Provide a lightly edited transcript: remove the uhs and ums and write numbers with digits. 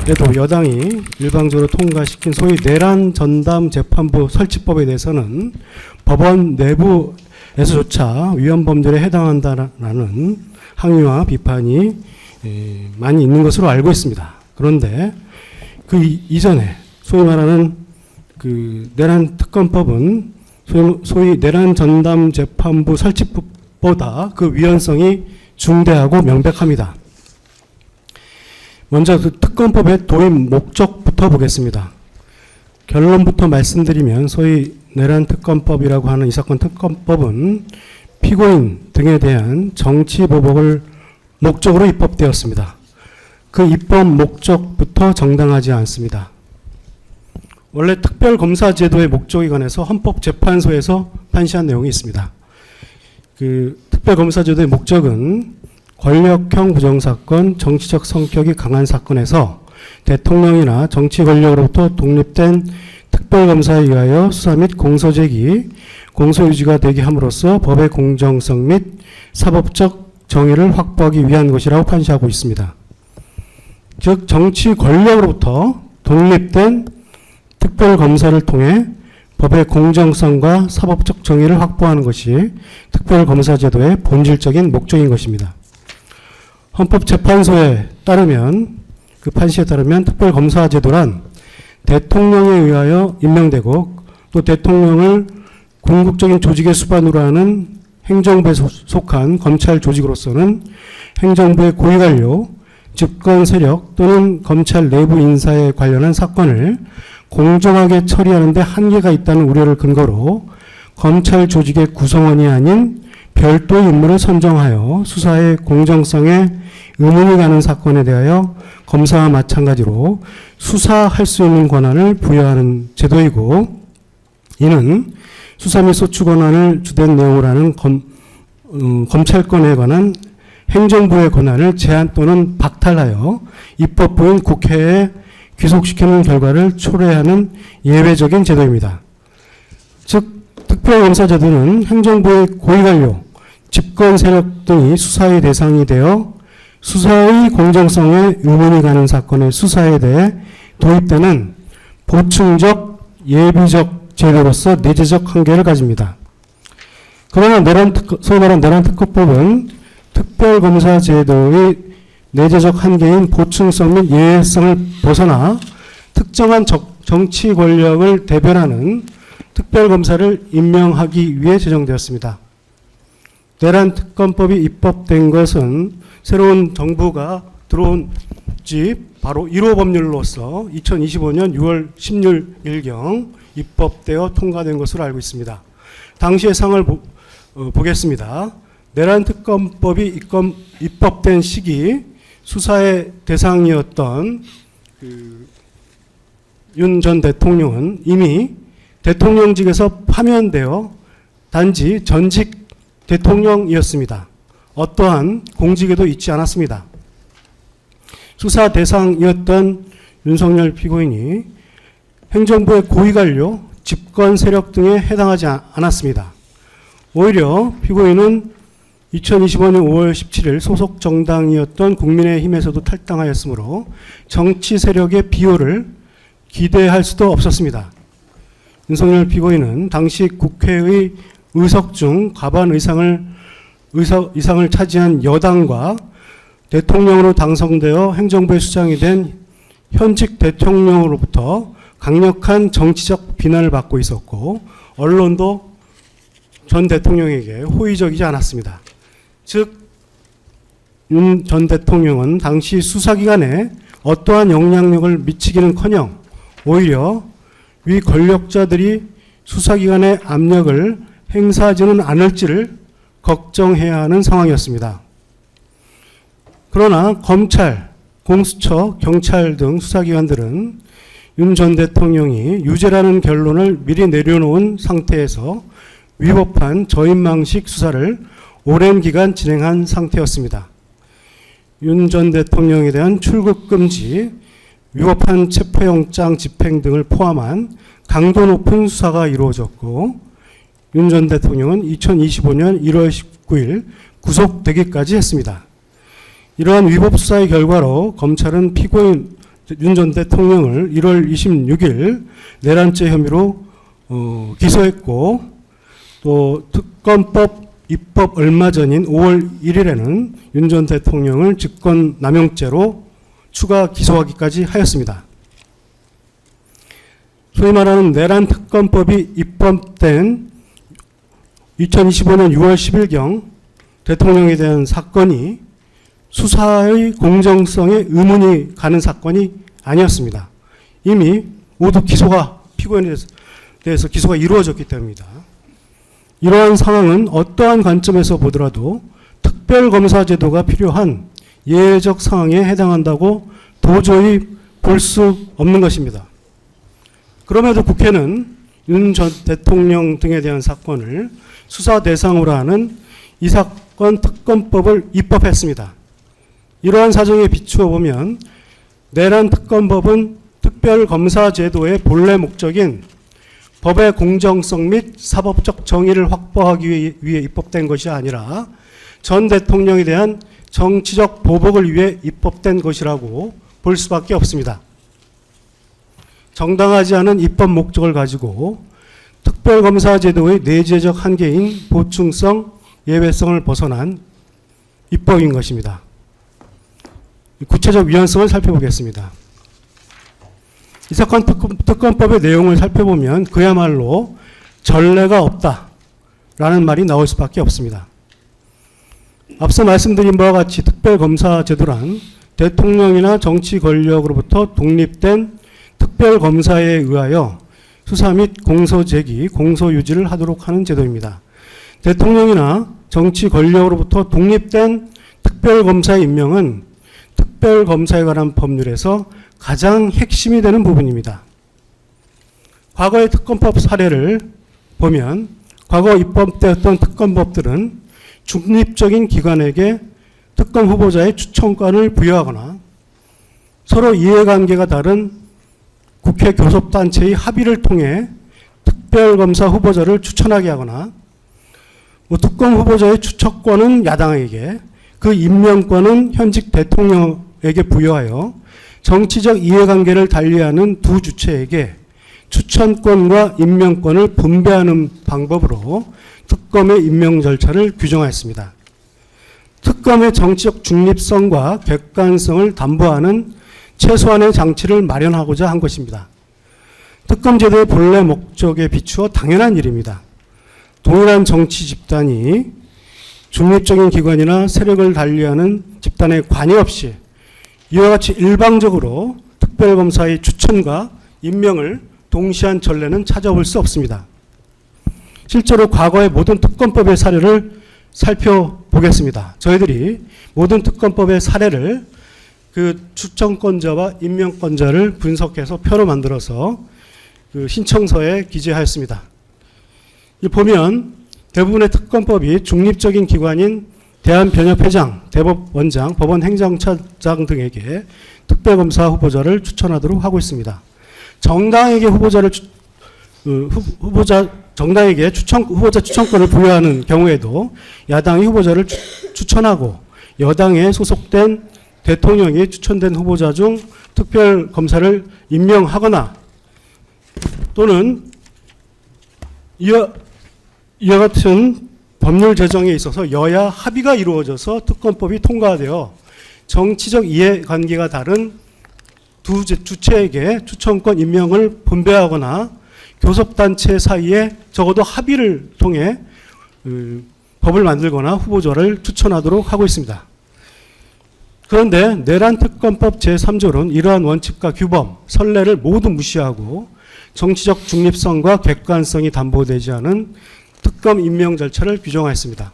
그래도 여당이 일방적으로 통과시킨 소위 내란 전담 재판부 설치법에 대해서는 법원 내부에서조차 위헌 범죄에 해당한다라는 항의와 비판이 많이 있는 것으로 알고 있습니다. 그런데 그 이전에 소위 말하는 그 내란 특검법은 소위 내란 전담 재판부 설치법보다 그 위헌성이 중대하고 명백합니다. 먼저 그 특검법의 도입 목적부터 보겠습니다. 결론부터 말씀드리면 소위 내란 특검법이라고 하는 이 사건 특검법은 피고인 등에 대한 정치 보복을 목적으로 입법되었습니다. 그 입법 목적부터 정당하지 않습니다. 원래 특별검사제도의 목적에 관해서 헌법재판소에서 판시한 내용이 있습니다. 그 특별검사제도의 목적은 권력형 부정사건, 정치적 성격이 강한 사건에서 대통령이나 정치 권력으로부터 독립된 특별검사에 의하여 수사 및 공소제기, 공소유지가 되게 함으로써 법의 공정성 및 사법적 정의를 확보하기 위한 것이라고 판시하고 있습니다. 즉 정치 권력으로부터 독립된 특별검사를 통해 법의 공정성과 사법적 정의를 확보하는 것이 특별검사제도의 본질적인 목적인 것입니다. 헌법재판소에 따르면 그 판시에 따르면 특별검사제도란 대통령에 의하여 임명되고 또 대통령을 궁극적인 조직의 수반으로 하는 행정부에 속한 검찰 조직으로서는 행정부의 고위관료, 집권 세력 또는 검찰 내부 인사에 관련한 사건을 공정하게 처리하는 데 한계가 있다는 우려를 근거로 검찰 조직의 구성원이 아닌 별도의 인물을 선정하여 수사의 공정성에 의문이 가는 사건에 대하여 검사와 마찬가지로 수사할 수 있는 권한을 부여하는 제도이고, 이는 수사 및 소추 권한을 주된 내용으로 하는 검찰권에 관한 행정부의 권한을 제한 또는 박탈하여 입법부인 국회에 귀속시키는 결과를 초래하는 예외적인 제도입니다. 즉 특별검사제도는 행정부의 고위관료, 집권 세력 등이 수사의 대상이 되어 수사의 공정성에 의문이 가는 사건의 수사에 대해 도입되는 보충적 예비적 제도로서 내재적 한계를 가집니다. 그러나 소위 말하는 내란특검법은 특별검사제도의 내재적 한계인 보충성 및 예외성을 벗어나 특정한 정치 권력을 대변하는 특별검사를 임명하기 위해 제정되었습니다. 내란특검법이 입법된 것은 새로운 정부가 들어온 지 바로 1호 법률로서 2025년 6월 16일경 입법되어 통과된 것으로 알고 있습니다. 당시의 상을 보겠습니다. 내란특검법이 입법된 시기 수사의 대상이었던 윤 전 대통령은 이미 대통령직에서 파면되어 단지 전직 대통령이었습니다. 어떠한 공직에도 있지 않았습니다. 수사 대상이었던 윤석열 피고인이 행정부의 고위관료, 집권 세력 등에 해당하지 않았습니다. 오히려 피고인은 2025년 5월 17일 소속 정당이었던 국민의힘에서도 탈당하였으므로 정치 세력의 비호를 기대할 수도 없었습니다. 윤석열 피고인은 당시 국회의 의석 중 과반 이상을 차지한 여당과 대통령으로 당선되어 행정부의 수장이 된 현직 대통령으로부터 강력한 정치적 비난을 받고 있었고, 언론도 전 대통령에게 호의적이지 않았습니다. 즉, 윤 전 대통령은 당시 수사기관에 어떠한 영향력을 미치기는커녕 오히려 위 권력자들이 수사기관의 압력을 행사하지는 않을지를 걱정해야 하는 상황이었습니다. 그러나 검찰, 공수처, 경찰 등 수사기관들은 윤 전 대통령이 유죄라는 결론을 미리 내려놓은 상태에서 위법한 저인망식 수사를 오랜 기간 진행한 상태였습니다. 윤 전 대통령에 대한 출국 금지, 위법한 체포영장 집행 등을 포함한 강도 높은 수사가 이루어졌고, 윤 전 대통령은 2025년 1월 19일 구속되기까지 했습니다. 이러한 위법 수사의 결과로 검찰은 피고인 윤 전 대통령을 1월 26일 내란죄 혐의로 기소했고, 또 특검법 입법 얼마 전인 5월 1일에는 윤 전 대통령을 직권남용죄로 추가 기소하기까지 하였습니다. 소위 말하는 내란 특검법이 입법된 2025년 6월 10일경 대통령에 대한 사건이 수사의 공정성에 의문이 가는 사건이 아니었습니다. 이미 모두 피고인에 대해서 기소가 이루어졌기 때문입니다. 이러한 상황은 어떠한 관점에서 보더라도 특별검사 제도가 필요한 예외적 상황에 해당한다고 도저히 볼 수 없는 것입니다. 그럼에도 국회는 윤 전 대통령 등에 대한 사건을 수사 대상으로 하는 이 사건 특검법을 입법했습니다. 이러한 사정에 비추어 보면 내란 특검법은 특별검사 제도의 본래 목적인 법의 공정성 및 사법적 정의를 확보하기 위해 입법된 것이 아니라 전 대통령에 대한 정치적 보복을 위해 입법된 것이라고 볼 수밖에 없습니다. 정당하지 않은 입법 목적을 가지고 특별검사 제도의 내재적 한계인 보충성, 예외성을 벗어난 입법인 것입니다. 구체적 위헌성을 살펴보겠습니다. 이 사건 특검법의 내용을 살펴보면 그야말로 전례가 없다라는 말이 나올 수밖에 없습니다. 앞서 말씀드린 바와 같이 특별검사 제도란 대통령이나 정치 권력으로부터 독립된 특별검사에 의하여 수사 및 공소 제기, 공소 유지를 하도록 하는 제도입니다. 대통령이나 정치 권력으로부터 독립된 특별검사의 임명은 특별검사에 관한 법률에서 가장 핵심이 되는 부분입니다. 과거의 특검법 사례를 보면 과거 입법되었던 특검법들은 중립적인 기관에게 특검 후보자의 추천권을 부여하거나 서로 이해관계가 다른 국회 교섭단체의 합의를 통해 특별검사 후보자를 추천하게 하거나 특검 후보자의 추천권은 야당에게 그 임명권은 현직 대통령에게 부여하여 정치적 이해관계를 달리하는 두 주체에게 추천권과 임명권을 분배하는 방법으로 특검의 임명 절차를 규정하였습니다. 특검의 정치적 중립성과 객관성을 담보하는 최소한의 장치를 마련하고자 한 것입니다. 특검 제도의 본래 목적에 비추어 당연한 일입니다. 동일한 정치 집단이 중립적인 기관이나 세력을 달리하는 집단에 관여없이 이와 같이 일방적으로 특별검사의 추천과 임명을 동시한 전례는 찾아볼 수 없습니다. 실제로 과거의 모든 특검법의 사례를 살펴보겠습니다. 저희들이 모든 특검법의 사례를 그 추천권자와 임명권자를 분석해서 표로 만들어서 그 신청서에 기재하였습니다. 보면 대부분의 특검법이 중립적인 기관인 대한변협회장, 대법원장, 법원행정처장 등에게 특별검사 후보자를 추천하도록 하고 있습니다. 정당에게 후보자 추천권을 부여하는 경우에도 야당이 후보자를 추천하고 여당에 소속된 대통령이 추천된 후보자 중 특별검사를 임명하거나 또는 이와 같은 법률 제정에 있어서 여야 합의가 이루어져서 특검법이 통과되어 정치적 이해관계가 다른 두 주체에게 추천권 임명을 분배하거나 교섭단체 사이에 적어도 합의를 통해 법을 만들거나 후보자를 추천하도록 하고 있습니다. 그런데 내란특검법 제3조는 이러한 원칙과 규범, 선례를 모두 무시하고 정치적 중립성과 객관성이 담보되지 않은 특검 임명 절차를 규정하였습니다.